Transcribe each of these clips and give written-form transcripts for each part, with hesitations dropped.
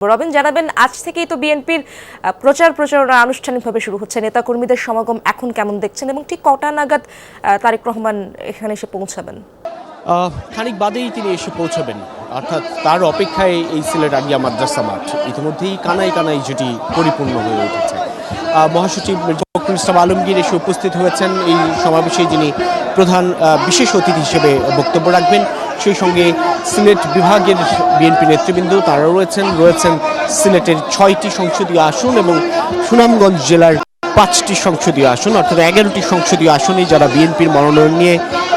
রবিন, জানাবেন আজ থেকেই তো বিএনপির প্রচারণা আনুষ্ঠানিকভাবে শুরু হচ্ছে। নেতাকর্মীদের সমাগম এখন কেমন দেখছেন এবং ঠিক কটা নাগাদ তারেক রহমান এখানে এসে পৌঁছাবেন? খানিক বাদেই তিনি এসে পৌঁছবেন, অর্থাৎ তার অপেক্ষায় এই সিলেট আলিয়া মাদ্রাসা মাঠ ইতিমধ্যেই কানায় কানায় জুটি পরিপূর্ণ হয়ে উঠেছে। মহাসচিব ফখরুল ইসলাম আলমগীর এসে উপস্থিত হয়েছেন এই সমাবেশে, যিনি প্রধান বিশেষ অতিথি হিসেবে বক্তব্য রাখবেন। সেই সঙ্গে সিলেট বিভাগের বিএনপি নেতৃবৃন্দ তারাও রয়েছেন সিলেটের 6টি সংসদীয় আসন এবং সুনামগঞ্জ জেলার 5টি সংসদীয় আসন, অর্থাৎ 11টি সংসদীয় আসনে যারা বিএনপির মনোনয়ন নিয়ে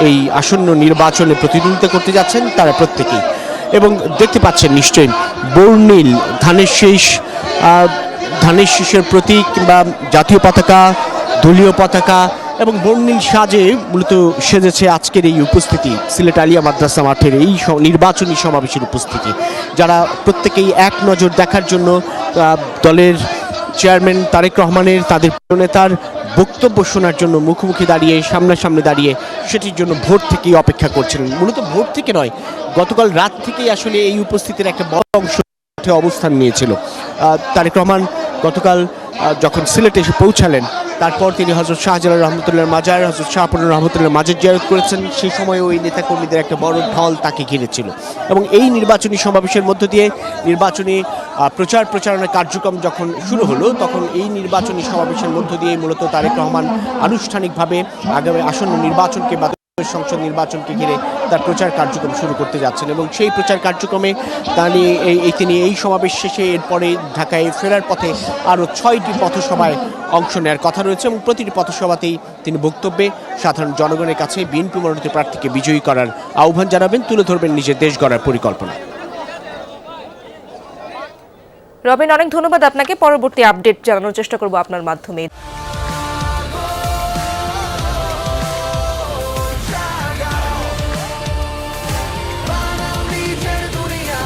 এই আসন্ন নির্বাচনে প্রতিদ্বন্দ্বিতা করতে যাচ্ছেন তারা প্রত্যেকেই। এবং দেখতে পাচ্ছেন নিশ্চয়ই বর্ণিল ধানের শীষের প্রতীক কিংবা জাতীয় পতাকা, দলীয় পতাকা এবং বর্ণিল সাজে মূলত সেজেছে আজকের এই উপস্থিতি, সিলেট আলিয়া মাদ্রাসা মাঠের এই নির্বাচনী সমাবেশের উপস্থিতি, যারা প্রত্যেকেই এক নজর দেখার জন্য দলের চেয়ারম্যান তারেক রহমানের, তাদের প্রিয় নেতার বক্তব্য শোনার জন্য মুখোমুখি দাঁড়িয়ে, সামনাসামনি দাঁড়িয়ে সেটির জন্য ভোর থেকেই অপেক্ষা করছিলেন। মূলত ভোর থেকে নয়, গতকাল রাত থেকেই আসলে এই উপস্থিতির একটা বড় অংশ অবস্থান নিয়েছিল। তারেক রহমান গতকাল যখন সিলেটে এসে পৌঁছালেন, তারপর তিনি হযরত শাহজালাল রহমতুল্লাহর মাজার, হযরত শাহপুর রহমতুল্লাহর মাজার জিয়ারত করেছেন। সেই সময় ওই নেতাকর্মীদের একটা বড় ঢল তাকে ঘিরেছিল এবং এই নির্বাচনী সমাবেশের মধ্য দিয়ে নির্বাচনী প্রচারণার কার্যক্রম যখন শুরু হলো, তখন এই নির্বাচনী সমাবেশের মধ্য দিয়ে মূলত তারেক রহমান আনুষ্ঠানিকভাবে আগামী আসন্ন নির্বাচনকে বা সংসদ নির্বাচনকে ঘিরে তার প্রচার কার্যক্রম শুরু করতে যাচ্ছেন। এবং সেই প্রচার কার্যক্রমে তিনি এই সমাবেশ শেষে এরপরে ঢাকায় ফেরার পথে আরও 6টি পথসভায় অংশ নেওয়ার কথা রয়েছে এবং প্রতিটি পথসভাতেই তিনি বক্তব্যে সাধারণ জনগণের কাছে বিএনপি মনোনীত প্রার্থীকে বিজয়ী করার আহ্বান জানাবেন, তুলে ধরবেন নিজের দেশ গড়ার পরিকল্পনা। রবিন, অনেক ধন্যবাদ আপনাকে। পরবর্তী আপডেট জানানোর চেষ্টা করব আপনার মাধ্যমে।